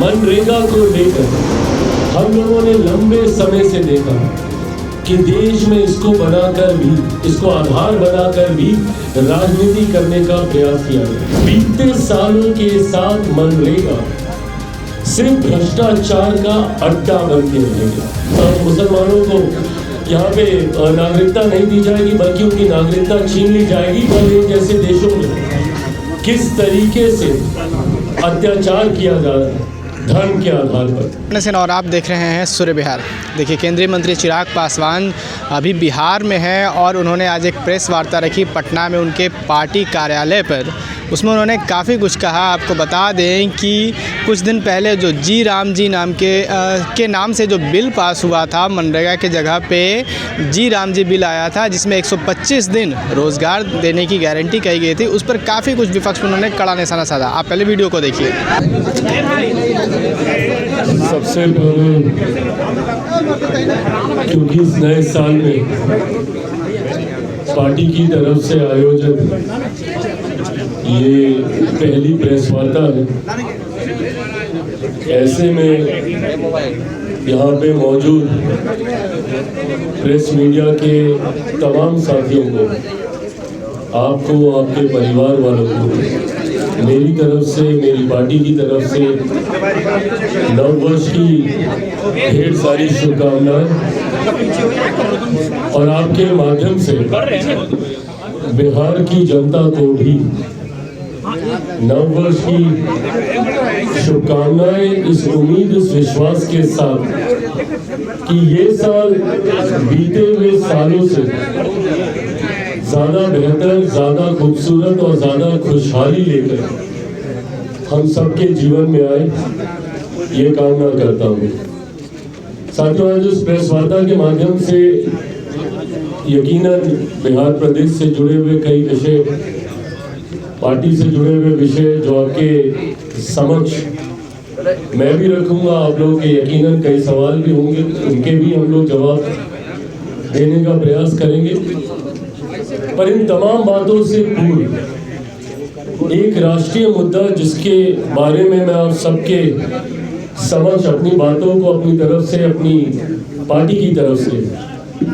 मनरेगा को लेकर हम लोगों ने लंबे समय से देखा कि देश में इसको बनाकर भी, इसको आधार बनाकर भी राजनीति करने का प्रयास किया गया। बीते सालों के साथ मनरेगा सिर्फ भ्रष्टाचार का अड्डा बन के रहेगा। और मुसलमानों को यहाँ पे नागरिकता नहीं दी जाएगी, बल्कि उनकी नागरिकता छीन ली जाएगी। बांग्लादेश जैसे देशों में किस तरीके से अत्याचार किया जा रहा है धर्म के आधार पर। और आप देख रहे हैं सूर्य बिहार। देखिए, केंद्रीय मंत्री चिराग पासवान अभी बिहार में हैं और उन्होंने आज एक प्रेस वार्ता रखी पटना में उनके पार्टी कार्यालय पर। उसमें उन्होंने काफ़ी कुछ कहा। आपको बता दें कि कुछ दिन पहले जो जी राम जी नाम के नाम से जो बिल पास हुआ था, मनरेगा के जगह पे जी राम जी बिल आया था, जिसमें 125 दिन रोज़गार देने की गारंटी कही गई थी। उस पर काफ़ी कुछ विपक्ष में उन्होंने कड़ा निशाना साधा। आप पहले वीडियो को देखिए। सबसे पहले क्योंकि इस नए साल में पार्टी की तरफ से आयोजित ये पहली प्रेस वार्ता है, ऐसे में यहाँ पे मौजूद प्रेस मीडिया के तमाम साथियों को, आपको, आपके परिवार वालों को मेरी तरफ से, मेरी पार्टी की तरफ से नववर्ष की ढेर सारी शुभकामनाएं। और आपके माध्यम से बिहार की जनता को भी नववर्ष की शुभकामनाएं, इस उम्मीद, इस विश्वास के साथ कि ये साल बीते हुए सालों से ज़्यादा बेहतर, ज़्यादा खूबसूरत और ज़्यादा खुशहाली लेकर हम सबके जीवन में आए, ये कामना करता हूँ। साथियों, आज इस प्रेस वार्ता के माध्यम से यकीनन बिहार प्रदेश से जुड़े हुए कई विषय, पार्टी से जुड़े हुए विषय जो आपके समक्ष मैं भी रखूंगा, आप लोगों के यकीनन कई सवाल भी होंगे, उनके भी हम लोग जवाब देने का प्रयास करेंगे। पर इन तमाम बातों से पूर्व एक राष्ट्रीय मुद्दा जिसके बारे में मैं आप सबके समक्ष अपनी बातों को, अपनी तरफ से, अपनी पार्टी की तरफ से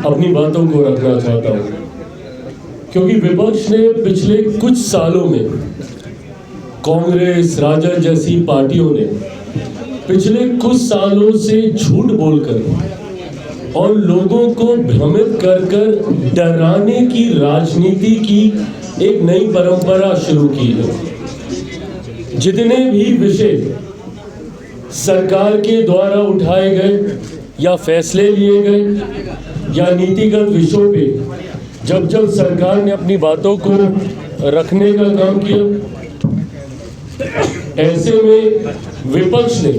अपनी बातों को रखना चाहता हूँ, क्योंकि विपक्ष ने पिछले कुछ सालों में, कांग्रेस, राजद जैसी पार्टियों ने पिछले कुछ सालों से झूठ बोलकर और लोगों को भ्रमित कर कर डराने की राजनीति की एक नई परंपरा शुरू की है। जितने भी विषय सरकार के द्वारा उठाए गए या फैसले लिए गए या नीतिगत विषयों पे जब जब सरकार ने अपनी बातों को रखने का काम किया, ऐसे में विपक्ष ने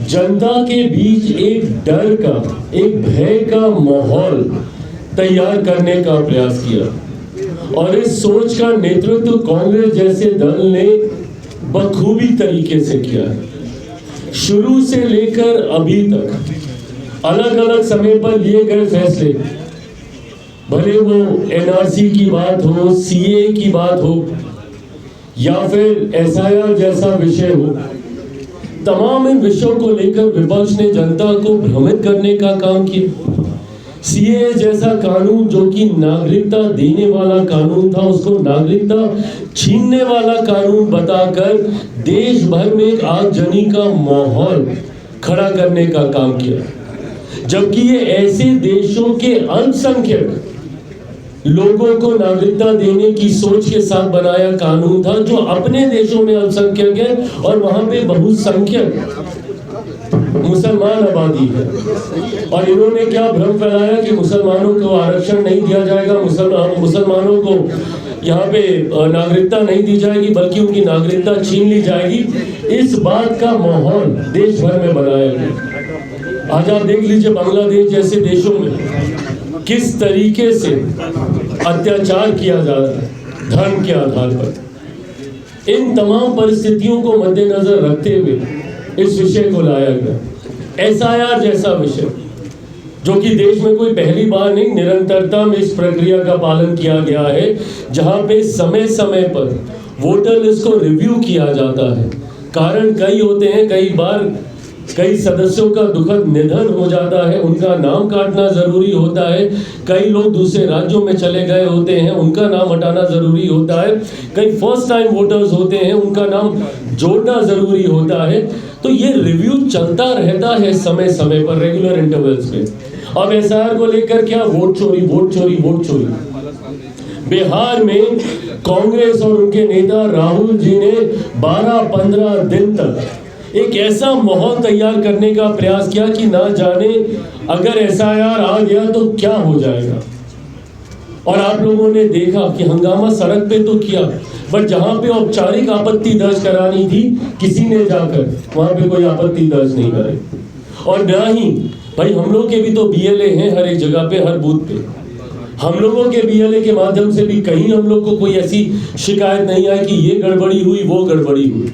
जनता के बीच एक डर का, एक भय का माहौल तैयार करने का प्रयास किया। और इस सोच का नेतृत्व कांग्रेस जैसे दल ने बखूबी तरीके से किया है। शुरू से लेकर अभी तक अलग अलग समय पर लिए गए फैसले, भले वो एनआरसी की बात हो, सीए की बात हो या फिर एसआईआर जैसा विषय हो, तमाम इन विषयों को लेकर विपक्ष ने जनता को भ्रमित करने का काम किया। सीए जैसा कानून जो कि नागरिकता देने वाला कानून था, उसको नागरिकता छीनने वाला कानून बताकर देश भर में एक आगजनी का माहौल खड़ा करने का काम किया। जबकि ये ऐसे देशों के अल्पसंख्यक लोगों को नागरिकता देने की सोच के साथ बनाया कानून था, जो अपने देशों में अल्पसंख्यक है और वहां पे बहुसंख्यक मुसलमान आबादी है। और इन्होंने क्या भ्रम फैलाया कि मुसलमानों को आरक्षण नहीं दिया जाएगा, मुसलमानों को यहाँ पे नागरिकता नहीं दी जाएगी, बल्कि उनकी नागरिकता छीन ली जाएगी। इस बात का माहौल देश भर में बनाया गया। आज आप देख लीजिए बांग्लादेश जैसे देशों में किस तरीके से अत्याचार किया जा रहा है धर्म के आधार पर। इन तमाम परिस्थितियों को मद्देनजर रखते हुए इस विषय को लाया गया। एसआईआर जैसा विषय जो कि देश में कोई पहली बार नहीं, निरंतरता में इस प्रक्रिया का पालन किया गया है, जहां पे समय समय पर वोटर लिस्ट को रिव्यू किया जाता है कारण कई होते हैं, कई बार कई सदस्यों का दुखद निधन हो जाता है, उनका नाम काटना जरूरी होता है। कई लोग दूसरे राज्यों में चले गए होते हैं, उनका नाम हटाना जरूरी होता है। कई फर्स्ट टाइम वोटर्स होते हैं, उनका नाम जोड़ना जरूरी होता है। तो ये रिव्यू चलता रहता है समय समय पर, रेगुलर इंटरवल्स पे। अब एसआईआर को लेकर क्या वोट चोरी, वोट चोरी, वोट चोरी। बिहार में कांग्रेस और उनके नेता राहुल जी ने 12-15 दिन तक एक ऐसा माहौल तैयार करने का प्रयास किया कि ना जाने अगर एसआईआर आ गया तो क्या हो जाएगा। और आप लोगों ने देखा कि हंगामा सड़क पे तो किया, बट जहां पे औपचारिक आपत्ति दर्ज करानी थी, किसी ने जाकर वहां पे कोई आपत्ति दर्ज नहीं करे। और ना ही भाई, हम लोग के भी तो बीएलए हैं हर एक जगह पे, हर बूथ पे। हम लोगों के बीएलए के माध्यम से भी कहीं हम लोग को कोई ऐसी शिकायत नहीं आई कि ये गड़बड़ी हुई, वो गड़बड़ी हुई।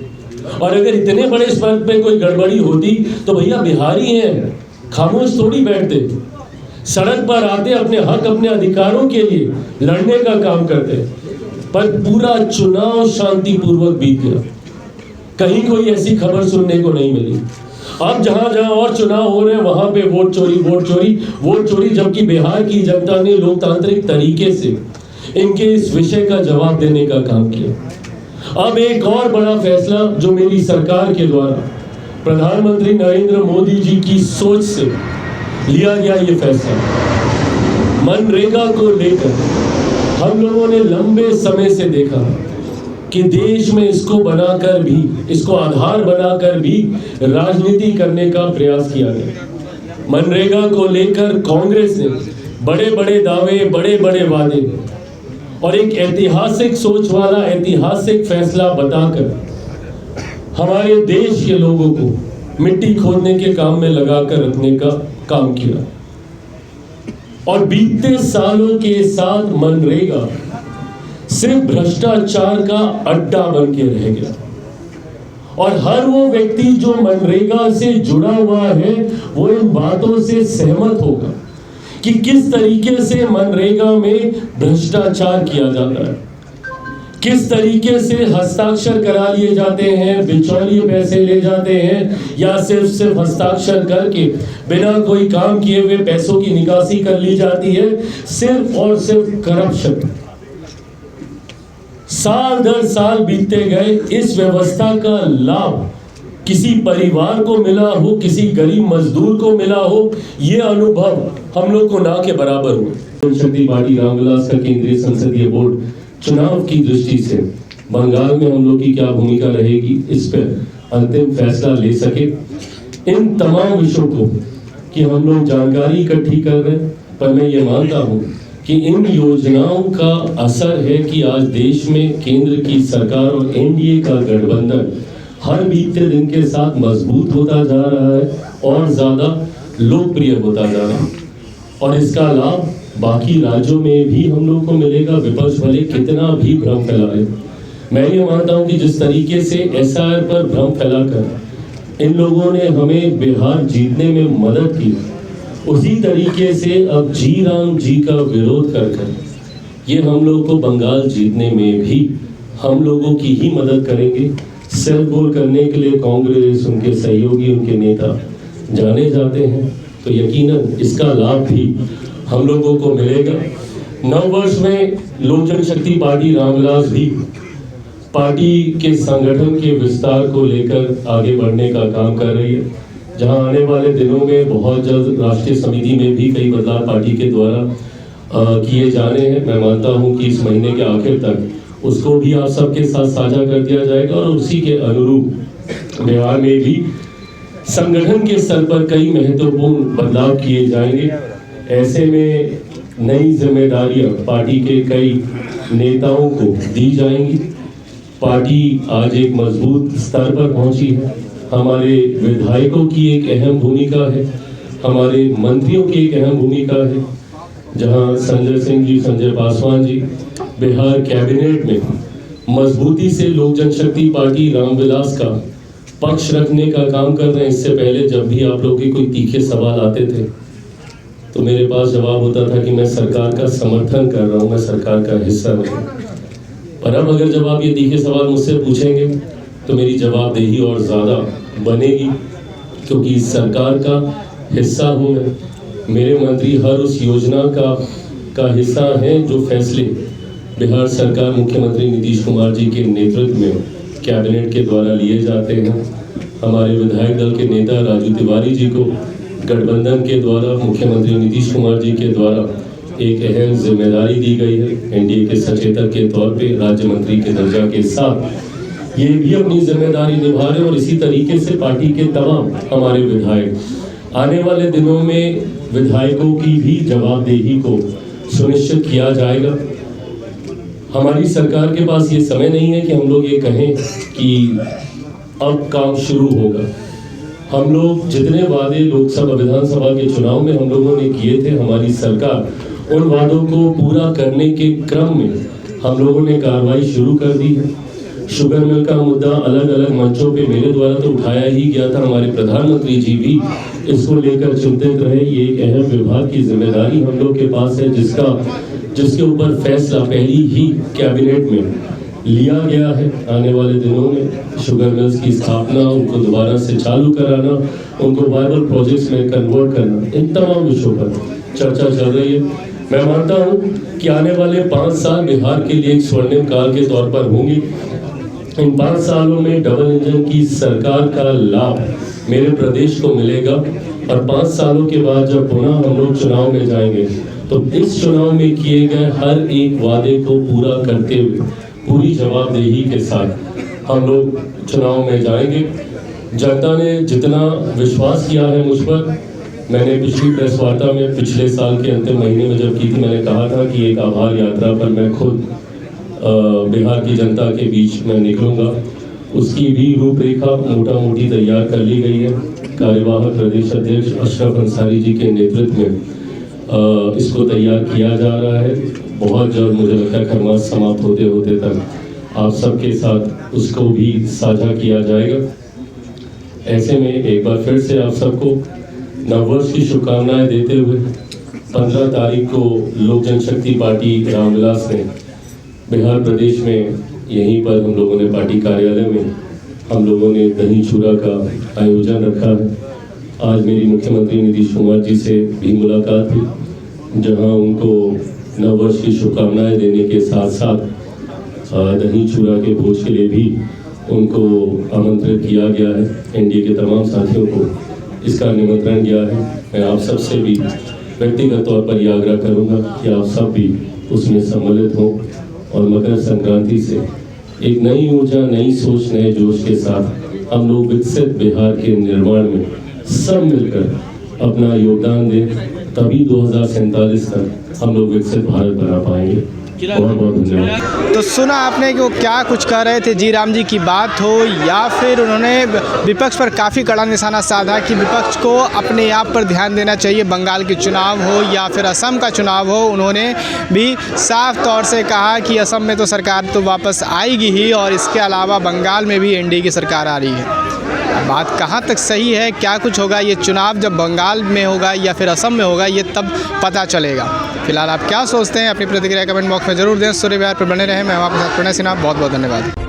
और अगर इतने बड़े स्तर पे कोई गड़बड़ी होती तो भैया बिहारी हैं, खामोश थोड़ी बैठते, सड़क पर आते, अपने हक, अपने अधिकारों के लिए लड़ने का काम करते। पर पूरा चुनाव शांतिपूर्वक बीत गया, कहीं कोई ऐसी खबर सुनने को नहीं मिली। अब जहां जहां और चुनाव हो रहे हैं वहां पे वोट चोरी, वोट चोरी, वोट चोरी, जबकि बिहार की जनता ने लोकतांत्रिक तरीके से इनके इस विषय का जवाब देने का काम किया। अब एक और बड़ा फैसला जो मेरी सरकार के द्वारा प्रधानमंत्री नरेंद्र मोदी जी की सोच से लिया गया, ये फैसला मनरेगा को लेकर हम लोगों ने लंबे समय से देखा कि देश में इसको बनाकर भी, इसको आधार बनाकर भी राजनीति करने का प्रयास किया गया। मनरेगा को लेकर कांग्रेस ने बड़े बड़े दावे, बड़े बड़े वादे और एक ऐतिहासिक सोच वाला ऐतिहासिक फैसला बताकर हमारे देश के लोगों को मिट्टी खोदने के काम में लगाकर रखने का काम किया। और बीते सालों के साथ मनरेगा सिर्फ भ्रष्टाचार का अड्डा बन के रह गया। और हर वो व्यक्ति जो मनरेगा से जुड़ा हुआ है वो इन बातों से सहमत होगा कि किस तरीके से मनरेगा में भ्रष्टाचार किया जाता है, किस तरीके से हस्ताक्षर करा लिए जाते हैं, बिचौलिए पैसे ले जाते हैं, या सिर्फ हस्ताक्षर करके बिना कोई काम किए हुए पैसों की निकासी कर ली जाती है। सिर्फ और सिर्फ करप्शन। साल दर साल बीतते गए, इस व्यवस्था का लाभ किसी परिवार को मिला हो, किसी गरीब मजदूर को मिला हो, ये अनुभव हम लोग को ना के बराबर हुआ। जनशक्ति पार्टी रामविलास का केंद्रीय संसदीय बोर्ड चुनाव की दृष्टि से बंगाल में हम लोग की क्या भूमिका रहेगी, इस पर अंतिम फैसला ले सके। इन तमाम विषयों को कि हम लोग जानकारी इकट्ठी कर रहे हैं, पर मैं ये मानता हूँ कि इन योजनाओं का असर है कि आज देश में केंद्र की सरकार और एनडीए का गठबंधन हर बीतते दिन के साथ मजबूत होता जा रहा है और ज्यादा लोकप्रिय होता जा रहा है। और इसका लाभ बाकी राज्यों में भी हम लोग को मिलेगा, विपक्ष भले कितना भी भ्रम फैलाए। मैं ये मानता हूँ कि जिस तरीके से एसआईआर पर भ्रम फैलाकर इन लोगों ने हमें बिहार जीतने में मदद की, उसी तरीके से अब जी राम जी का विरोध कर ये हम लोग को बंगाल जीतने में भी हम लोगों की ही मदद करेंगे। सेल्फ गोल करने के लिए कांग्रेस, उनके सहयोगी, उनके नेता जाने जाते हैं, तो यकीनन इसका लाभ भी हम लोगों को मिलेगा। नववर्ष में लोक जनशक्ति पार्टी रामविलास भी पार्टी के संगठन के विस्तार को लेकर आगे बढ़ने का काम कर रही है, जहां आने वाले दिनों में बहुत जल्द राष्ट्रीय समिति में भी कई बदलाव पार्टी के द्वारा किए जाने हैं। मैं मानता हूं कि इस महीने के आखिर तक उसको भी आप सबके साथ साझा कर दिया जाएगा और उसी के अनुरूप बिहार में भी संगठन के स्तर पर कई महत्वपूर्ण बदलाव किए जाएंगे। ऐसे में नई जिम्मेदारियां पार्टी के कई नेताओं को दी जाएंगी। पार्टी आज एक मजबूत स्तर पर पहुंची है। हमारे विधायकों की एक अहम भूमिका है, हमारे मंत्रियों की एक अहम भूमिका है, जहां संजय सिंह जी, संजय पासवान जी बिहार कैबिनेट में मजबूती से लोक जनशक्ति पार्टी रामविलास का पक्ष रखने का काम कर रहे हैं। इससे पहले जब भी आप लोग के कोई तीखे सवाल आते थे तो मेरे पास जवाब होता था कि मैं सरकार का समर्थन कर रहा हूं, मैं सरकार का हिस्सा नहीं। पर अब अगर जब आप ये तीखे सवाल मुझसे पूछेंगे तो मेरी जवाबदेही और ज़्यादा बनेगी, क्योंकि इस सरकार का हिस्सा हूँ मैं। मेरे मंत्री हर उस योजना का हिस्सा हैं जो फैसले बिहार सरकार मुख्यमंत्री नीतीश कुमार जी के नेतृत्व में कैबिनेट के द्वारा लिए जाते हैं। हमारे विधायक दल के नेता राजू तिवारी जी को गठबंधन के द्वारा मुख्यमंत्री नीतीश कुमार जी के द्वारा एक अहम जिम्मेदारी दी गई है। एनडीए के सचेतक के तौर पे राज्य मंत्री के दर्जा के साथ ये भी अपनी जिम्मेदारी निभा रहे, और इसी तरीके से पार्टी के तमाम हमारे विधायक आने वाले दिनों में विधायकों की भी जवाबदेही को सुनिश्चित किया जाएगा। हमारी सरकार के पास ये समय नहीं है कि हम लोग ये कहें कि अब काम शुरू होगा। हम लोग जितने वादे लोकसभा विधानसभा के चुनाव में हम लोगों ने किए थे, हमारी सरकार उन वादों को पूरा करने के क्रम में हम लोगों ने कार्रवाई शुरू कर दी है। शुगर मिल का मुद्दा अलग अलग मंचों पे मेरे द्वारा तो उठाया ही गया था, हमारे प्रधानमंत्री जी भी इसको लेकर चिंतित रहे। ये एक अहम विभाग की जिम्मेदारी हम लोग के पास है, जिसके ऊपर फैसला पहली ही कैबिनेट में लिया गया है। आने वाले दिनों में शुगर मिल्स की स्थापना, उनको दोबारा से चालू कराना, उनको वायबल प्रोजेक्ट्स में कन्वर्ट करना, इन तमाम विषयों पर चर्चा चल रही है। मैं मानता हूँ कि आने वाले 5 साल बिहार के लिए एक स्वर्णिम काल के तौर पर होंगे। इन 5 सालों में डबल इंजन की सरकार का लाभ मेरे प्रदेश को मिलेगा, और 5 सालों के बाद जब पुनः हम लोग चुनाव में जाएंगे तो इस चुनाव में किए गए हर एक वादे को पूरा करते हुए पूरी जवाबदेही के साथ हम लोग चुनाव में जाएंगे। जनता ने जितना विश्वास किया है मुझ पर, मैंने पिछली प्रेस वार्ता में पिछले साल के अंतिम महीने में जब की थी, मैंने कहा था कि एक आभार यात्रा पर मैं खुद बिहार की जनता के बीच में निकलूंगा। उसकी भी रूपरेखा मोटा मोटी तैयार कर ली गई है। कार्यवाहक प्रदेश अध्यक्ष अशरफ अंसारी जी के नेतृत्व में इसको तैयार किया जा रहा है। बहुत जल्द मुझे लगता है खरमास समाप्त होते होते तक आप सबके साथ उसको भी साझा किया जाएगा। ऐसे में एक बार फिर से आप सबको नववर्ष की शुभकामनाएं देते हुए 15 तारीख को लोक जनशक्ति पार्टी रामविलास ने बिहार प्रदेश में यहीं पर हम लोगों ने पार्टी कार्यालय में हम लोगों ने दही चूड़ा का आयोजन रखा है। आज मेरी मुख्यमंत्री नीतीश कुमार जी से भी मुलाकात हुई, जहां उनको नववर्ष की शुभकामनाएं देने के साथ साथ दही चूड़ा के भोज के लिए भी उनको आमंत्रित किया गया है। एनडीए के तमाम साथियों को इसका निमंत्रण गया है। मैं आप सब से भी व्यक्तिगत तौर पर यह आग्रह करूंगा कि आप सब भी उसमें सम्मिलित हों, और मकर संक्रांति से एक नई ऊर्जा, नई सोच, नए जोश के साथ हम लोग विकसित बिहार के निर्माण में सब मिलकर अपना योगदान दें, तभी 2047 तक हम लोग विकसित भारत बना पाएंगे। बहुत बहुत धन्यवाद। तो सुना आपने कि वो क्या कुछ कह रहे थे, जी राम जी की बात हो या फिर उन्होंने विपक्ष पर काफ़ी कड़ा निशाना साधा कि विपक्ष को अपने आप पर ध्यान देना चाहिए। बंगाल के चुनाव हो या फिर असम का चुनाव हो, उन्होंने भी साफ तौर से कहा कि असम में तो सरकार तो वापस आएगी ही, और इसके अलावा बंगाल में भी एनडीए की सरकार आ रही है। बात कहाँ तक सही है, क्या कुछ होगा, ये चुनाव जब बंगाल में होगा या फिर असम में होगा, ये तब पता चलेगा। फिलहाल आप क्या सोचते हैं, अपनी प्रतिक्रिया कमेंट बॉक्स में जरूर दें। सूर्य बिहार पर बने रहें। मैं हूं आपके साथ प्रणय सिन्हा। बहुत बहुत धन्यवाद।